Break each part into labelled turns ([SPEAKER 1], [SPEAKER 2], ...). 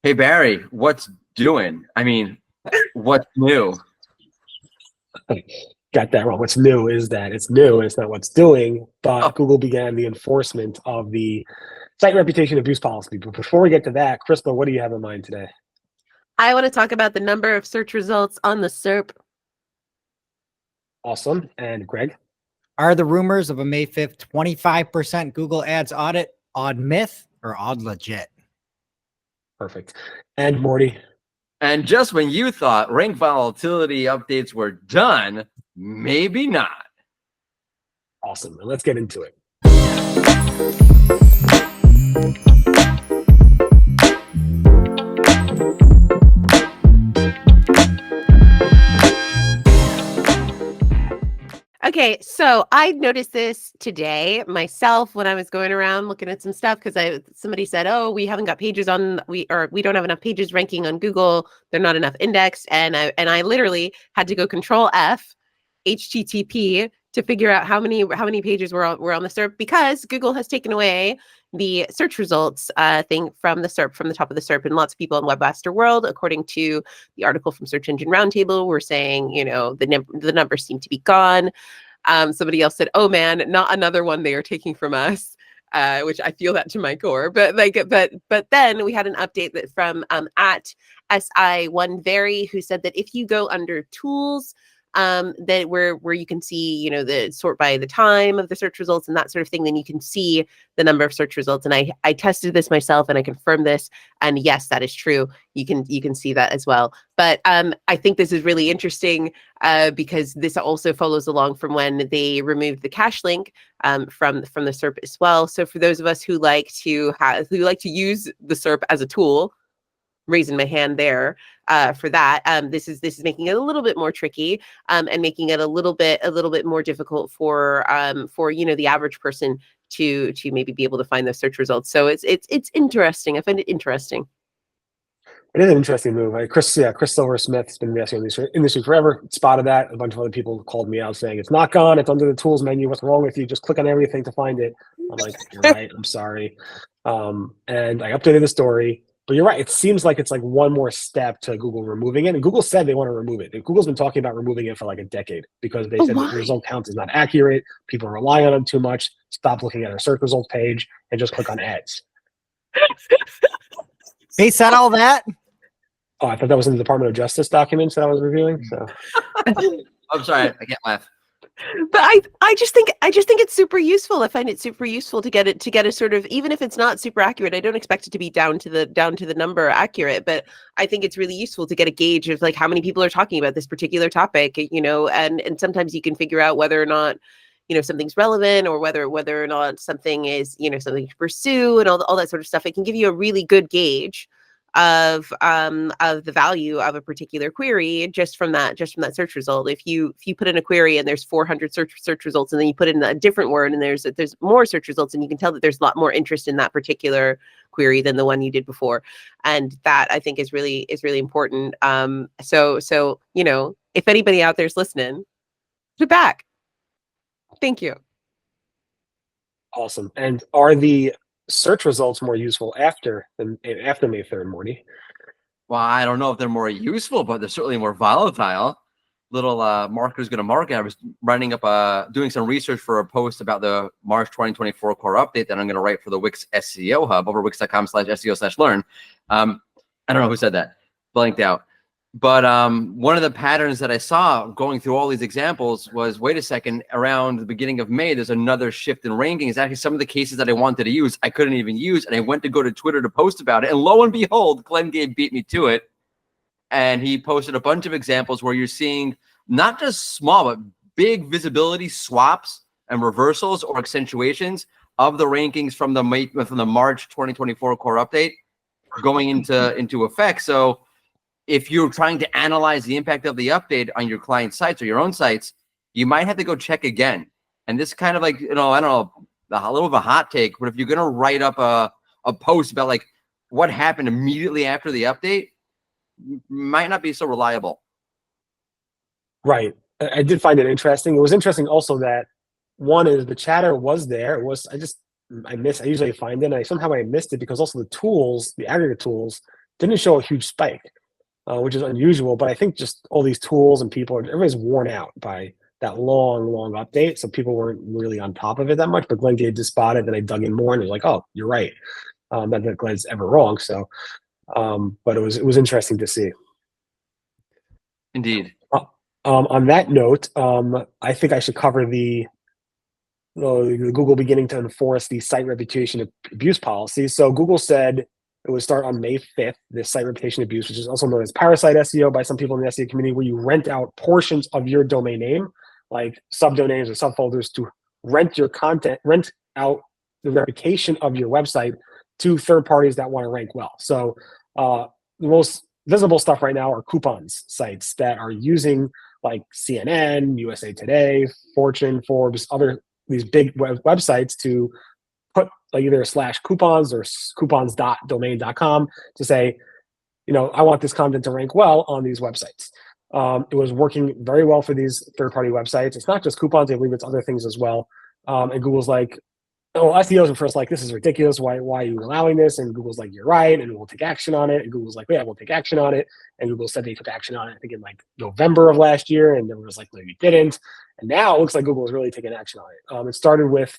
[SPEAKER 1] Hey Barry, what's doing? What's new?
[SPEAKER 2] Got that wrong. What's new is that it's new and it's not what's doing,
[SPEAKER 1] Oh,
[SPEAKER 2] but Google began the enforcement of the site reputation abuse policy. But before we get to that, Crystal, what do you have in mind today?
[SPEAKER 3] I want to talk about the number of search results on the SERP.
[SPEAKER 2] Awesome. And Greg?
[SPEAKER 4] Are the rumors of a May 5th 25% Google Ads audit odd myth or odd legit?
[SPEAKER 2] Perfect. And Morty?
[SPEAKER 1] and just when you thought rank volatility updates were done, maybe not.
[SPEAKER 2] Awesome. And let's get into it.
[SPEAKER 3] Okay, so I noticed this today myself when I was going around looking at some stuff because somebody said, "Oh, we haven't got pages on we don't have enough pages ranking on Google. They're not enough indexed." And I literally had to go Control F HTTP to figure out how many pages were on the SERP because Google has taken away the search results thing from the SERP, from the top of the SERP, and lots of people in Webmaster World, according to the article from Search Engine Roundtable, were saying, the numbers seem to be gone. Somebody else said, "Oh man, not another one they are taking from us," which I feel that to my core. But then we had an update that from at SI1Very, who said that if you go under tools, that where you can see, the sort by the time of the search results and that sort of thing, then you can see the number of search results. And I tested this myself and I confirmed this. And yes, that is true. You can see that as well. But I think this is really interesting because this also follows along from when they removed the cache link from the SERP as well. So for those of us who like to use the SERP as a tool, raising my hand there for that. This is making it a little bit more tricky and making it a little bit more difficult for the average person to maybe be able to find those search results. So it's interesting. I find it interesting.
[SPEAKER 2] It is an interesting move. Chris Silver Smith's been investing in this industry forever. Spotted that. A bunch of other people called me out saying it's not gone. It's under the tools menu. What's wrong with you? Just click on everything to find it. I'm like, you're right. I'm sorry. And I updated the story. But you're right. It seems like it's like one more step to Google removing it. And Google said they want to remove it. And Google's been talking about removing it for like a decade because they said that the result count is not accurate. People rely on them too much. Stop looking at our search results page and just click on ads.
[SPEAKER 4] They said all that?
[SPEAKER 2] Oh, I thought that was in the Department of Justice documents that I was reviewing. So
[SPEAKER 1] I'm sorry, I can't laugh.
[SPEAKER 3] But I just think it's super useful. I find it super useful to get a sort of, even if it's not super accurate, I don't expect it to be down to the number accurate, but I think it's really useful to get a gauge of like how many people are talking about this particular topic, and sometimes you can figure out whether or not something's relevant or whether or not something is something to pursue and all that sort of stuff. It can give you a really good gauge of the value of a particular query just from that search result. If you put in a query and there's 400 search results, and then you put in a different word and there's more search results, and you can tell that there's a lot more interest in that particular query than the one you did before, and that I think is really important. So if anybody out there's listening, put it back. Thank you.
[SPEAKER 2] awesome. And are the search results more useful after May 3rd, Morty?
[SPEAKER 1] Well, I don't know if they're more useful, but they're certainly more volatile. Little marketer's gonna market. I was writing up doing some research for a post about the March 2024 core update that I'm gonna write for the Wix SEO hub over wix.com/SEO/learn. I don't know who said that, blanked out. But one of the patterns that I saw going through all these examples was, wait a second, around the beginning of May, there's another shift in rankings. Actually, some of the cases that I wanted to use, I couldn't even use. And I went to go to Twitter to post about it. And lo and behold, Glenn Gabe beat me to it. And he posted a bunch of examples where you're seeing not just small, but big visibility swaps and reversals or accentuations of the rankings from the March 2024 core update going into effect. So if you're trying to analyze the impact of the update on your client sites or your own sites, you might have to go check again. And this kind of like, I don't know, a little of a hot take, but if you're going to write up a post about like what happened immediately after the update, might not be so reliable.
[SPEAKER 2] Right. I did find it interesting. It was interesting also that one is the chatter was there. It was, I usually find it, and somehow I missed it because also the tools, the aggregate tools, didn't show a huge spike, which is unusual. But I think just all these tools and people, everybody's worn out by that long update. So people weren't really on top of it that much. But Glenn Gabe just spotted, then I dug in more and was like, oh, you're right. Not that Glenn's ever wrong. So, but it was interesting to see.
[SPEAKER 1] Indeed.
[SPEAKER 2] On that note, I think I should cover the Google beginning to enforce the site reputation abuse policy. So Google said it would start on May 5th, this site reputation abuse, which is also known as parasite SEO by some people in the SEO community, where you rent out portions of your domain name, like subdomains or subfolders, to rent your content, rent out the reputation of your website to third parties that want to rank well. So the most visible stuff right now are coupons sites that are using like CNN, USA Today, Fortune, Forbes, other these big websites to put like either /coupons or coupons.domain.com to say, I want this content to rank well on these websites. It was working very well for these third-party websites. It's not just coupons, I believe it's other things as well. And Google's like, oh, SEOs are first like, this is ridiculous. Why are you allowing this? And Google's like, you're right, and we'll take action on it. And Google's like, yeah, we'll take action on it. And Google said they took action on it, I think in like November of last year, and then it was like, no, you didn't. And now it looks like Google is really taking action on it. It started with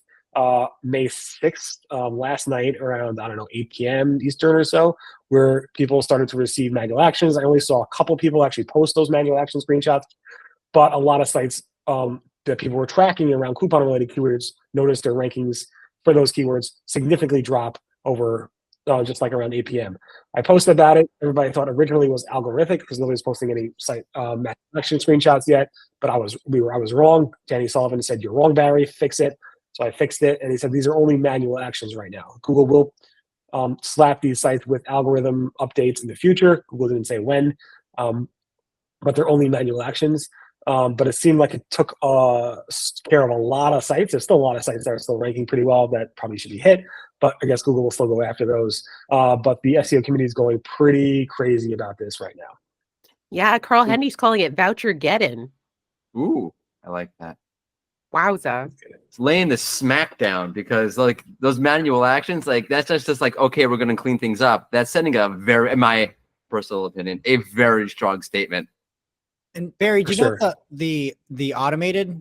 [SPEAKER 2] May 6th, last night around, 8 p.m. Eastern or so, where people started to receive manual actions. I only saw a couple people actually post those manual action screenshots, but a lot of sites that people were tracking around coupon-related keywords noticed their rankings for those keywords significantly drop over just like around 8 p.m. I posted about it. Everybody thought originally it was algorithmic because nobody's posting any site action screenshots yet, but I was wrong. Danny Sullivan said, you're wrong, Barry, fix it. So I fixed it, and he said these are only manual actions right now. Google will slap these sites with algorithm updates in the future. Google didn't say when, but they're only manual actions. But it seemed like it took care of a lot of sites. There's still a lot of sites that are still ranking pretty well that probably should be hit, but I guess Google will still go after those. But the SEO community is going pretty crazy about this right now.
[SPEAKER 3] Yeah, Carl Henry's calling it voucher get-in.
[SPEAKER 1] Ooh, I like that.
[SPEAKER 3] Wowza.
[SPEAKER 1] It's laying the smack down, because like those manual actions, like that's just like, okay, we're going to clean things up. That's sending a very, in my personal opinion, a very strong statement.
[SPEAKER 4] And Barry, do you know
[SPEAKER 2] sure.
[SPEAKER 4] the automated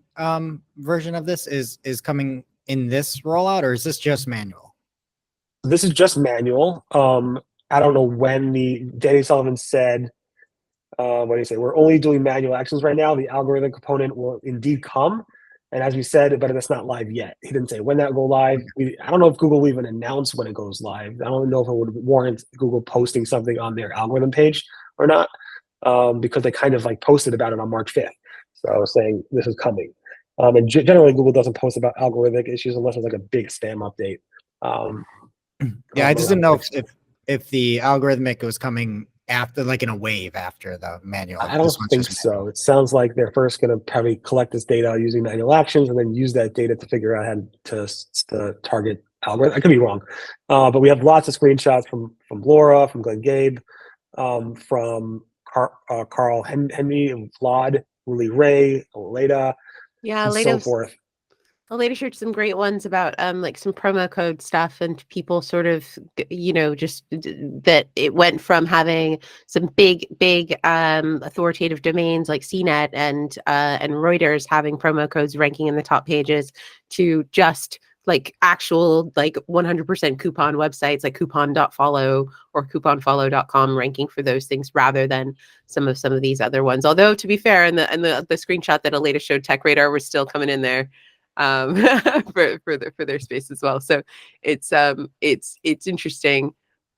[SPEAKER 4] version of this is coming in this rollout, or is this just manual?
[SPEAKER 2] This is just manual. I don't know when Danny Sullivan said, what did he say? We're only doing manual actions right now. The algorithm component will indeed come. And as we said, but that's not live yet. He didn't say when that will go live. I don't know if Google will even announce when it goes live. I don't know if it would warrant Google posting something on their algorithm page or not, because they kind of like posted about it on March 5th. So saying this is coming. And generally, Google doesn't post about algorithmic issues unless it's like a big spam update.
[SPEAKER 4] Yeah, I just didn't know if the algorithmic was coming after, like in a wave after the manual.
[SPEAKER 2] I don't think so. It sounds like they're first going to probably collect this data using manual actions and then use that data to figure out how to target algorithm. I could be wrong, but we have lots of screenshots from Laura, from Glenn Gabe, from Carl Henry, Vlad, Willie Ray, Leda,
[SPEAKER 3] Yeah,
[SPEAKER 2] and so forth.
[SPEAKER 3] Later shared some great ones about like some promo code stuff, and people sort of, just that it went from having some big authoritative domains like CNET and Reuters having promo codes ranking in the top pages to just like actual like 100% coupon websites like coupon.follow or couponfollow.com ranking for those things rather than some of these other ones. Although to be fair, in the screenshot that Aleda showed, Tech Radar was still coming in there for their space as well. So it's interesting.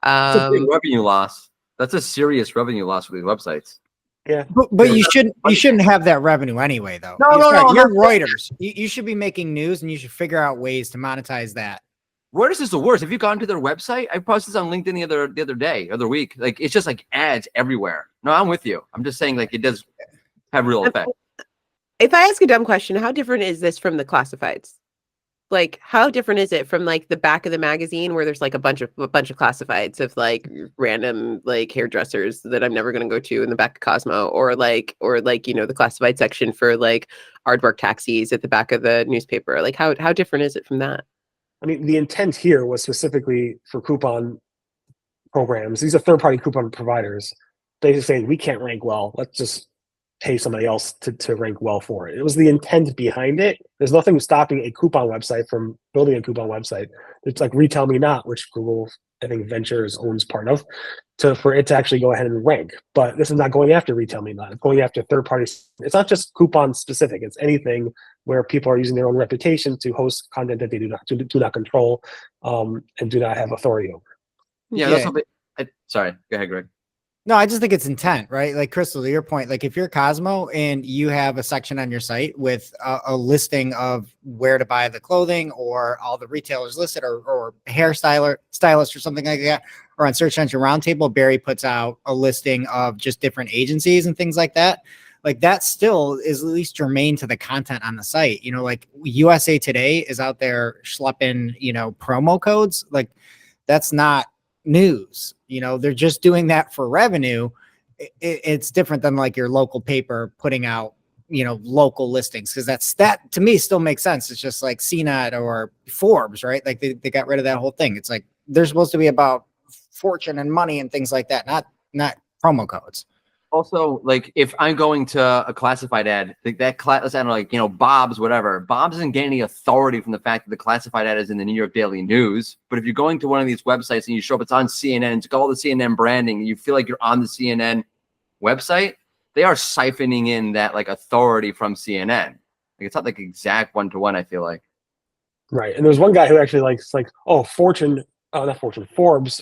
[SPEAKER 1] It's a big revenue loss. That's a serious revenue loss for these websites.
[SPEAKER 2] Yeah,
[SPEAKER 4] but you shouldn't have that revenue anyway, though.
[SPEAKER 1] No,
[SPEAKER 4] you're Reuters. You should be making news, and you should figure out ways to monetize that.
[SPEAKER 1] Reuters is the worst. Have you gone to their website? I posted this on LinkedIn the other week. Like it's just like ads everywhere. No, I'm with you. I'm just saying like it does have real effect.
[SPEAKER 3] If I ask a dumb question, how different is this from the classifieds? Like, how different is it from like the back of the magazine where there's like a bunch of classifieds of like random like hairdressers that I'm never going to go to in the back of Cosmo, or like the classified section for like aardvark taxis at the back of the newspaper? Like, how different is it from that?
[SPEAKER 2] I mean, the intent here was specifically for coupon programs. These are third-party coupon providers. Basically saying we can't rank well. Let's just pay somebody else to rank well for it. It was the intent behind it. There's nothing stopping a coupon website from building a coupon website. It's like Retell Me Not, which Google, I think, Ventures owns part of, for it to actually go ahead and rank. But this is not going after Retell Me Not. It's going after third parties. It's not just coupon specific. It's anything where people are using their own reputation to host content that they do not control and do not have authority over.
[SPEAKER 1] Yeah, that's what sorry, go ahead, Greg.
[SPEAKER 4] No, I just think it's intent, right? Like Crystal, to your point, like if you're Cosmo and you have a section on your site with a listing of where to buy the clothing or all the retailers listed or stylist or something like that, or on Search Engine Roundtable, Barry puts out a listing of just different agencies and things like that. Like that still is at least germane to the content on the site. You know, like USA Today is out there schlepping, you know, promo codes. Like that's not news. You know, they're just doing that for revenue. It's different than like your local paper putting out, you know, local listings, because that to me still makes sense. It's just like CNET or Forbes, right? Like they got rid of that whole thing. It's like they're supposed to be about fortune and money and things like that, not promo codes.
[SPEAKER 1] Also, like if I'm going to a classified ad, that class, I don't know, like, you know, Bob's, whatever. Bob's isn't getting any authority from the fact that the classified ad is in the New York Daily News. But if you're going to one of these websites and you show up, it's on CNN, it's got all the CNN branding, and you feel like you're on the CNN website, they are siphoning in that like authority from CNN. Like it's not like exact one-to-one, I feel like.
[SPEAKER 2] Right. And there's one guy who actually likes like, oh, Forbes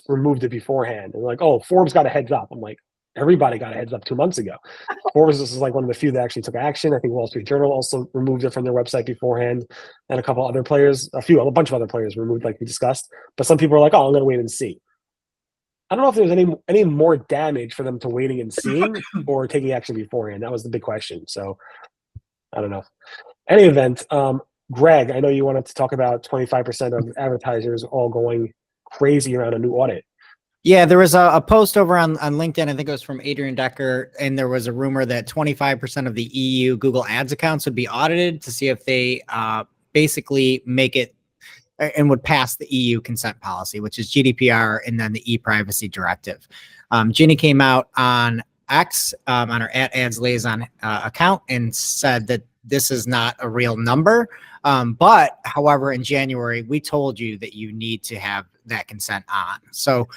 [SPEAKER 2] removed it beforehand. And like, oh, Forbes got a heads up. I'm like, everybody got a heads up 2 months ago. Forbes is like one of the few that actually took action. I think Wall Street Journal also removed it from their website beforehand, and a couple other players, a bunch of other players removed, like we discussed. But some people are like, "Oh, I'm going to wait and see." I don't know if there's any more damage for them to waiting and seeing or taking action beforehand. That was the big question. So I don't know. Any event, Greg, I know you wanted to talk about 25% of advertisers all going crazy around a new audit.
[SPEAKER 4] Yeah, there was a post over on LinkedIn. I think it was from Adrian Decker, and there was a rumor that 25% of the EU Google Ads accounts would be audited to see if they basically make it and would pass the EU consent policy, which is GDPR and then the e-privacy directive. Ginny came out on X on our @ads liaison account and said that this is not a real number. But however, in January, we told you that you need to have that consent on. So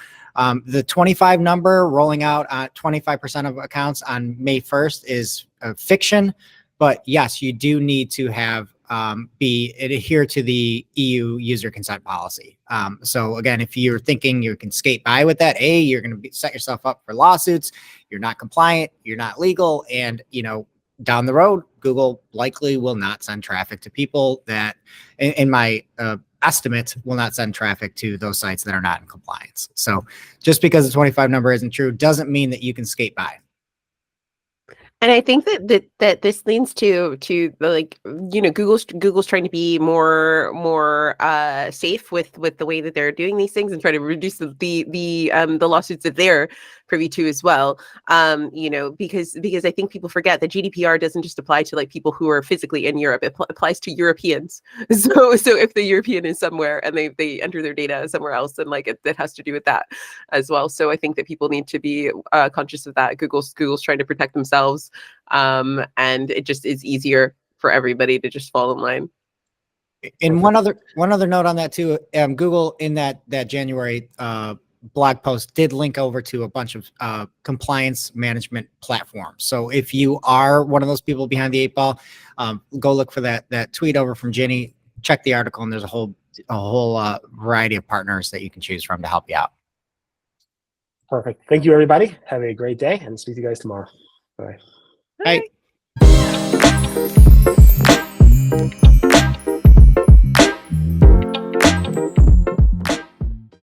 [SPEAKER 4] the 25 number rolling out 25% of accounts on May 1st is a fiction. But yes, you do need to have adhere to the EU user consent policy. So again, if you're thinking you can skate by with that, you're going to set yourself up for lawsuits. You're not compliant. You're not legal. And, you know, down the road, Google likely will not send traffic to people that, in my estimate, will not send traffic to those sites that are not in compliance. So just because the 25 number isn't true doesn't mean that you can skate by.
[SPEAKER 3] And I think that this leans to the, like, you know, Google's trying to be more safe with the way that they're doing these things and try to reduce the lawsuits that they're privy to as well. You know, because I think people forget that GDPR doesn't just apply to like people who are physically in Europe. It applies to Europeans. So if the European is somewhere and they enter their data somewhere else, then like it has to do with that as well. So I think that people need to be conscious of that. Google's trying to protect themselves. And it just is easier for everybody to just fall in line.
[SPEAKER 4] And one other note on that too, Google in that January blog post did link over to a bunch of compliance management platforms. So if you are one of those people behind the 8 ball, go look for that tweet over from Ginny, check the article, and there's a whole variety of partners that you can choose from to help you out.
[SPEAKER 2] Perfect. Thank you, everybody. Have a great day, and speak to you guys tomorrow. Bye.
[SPEAKER 4] Bye.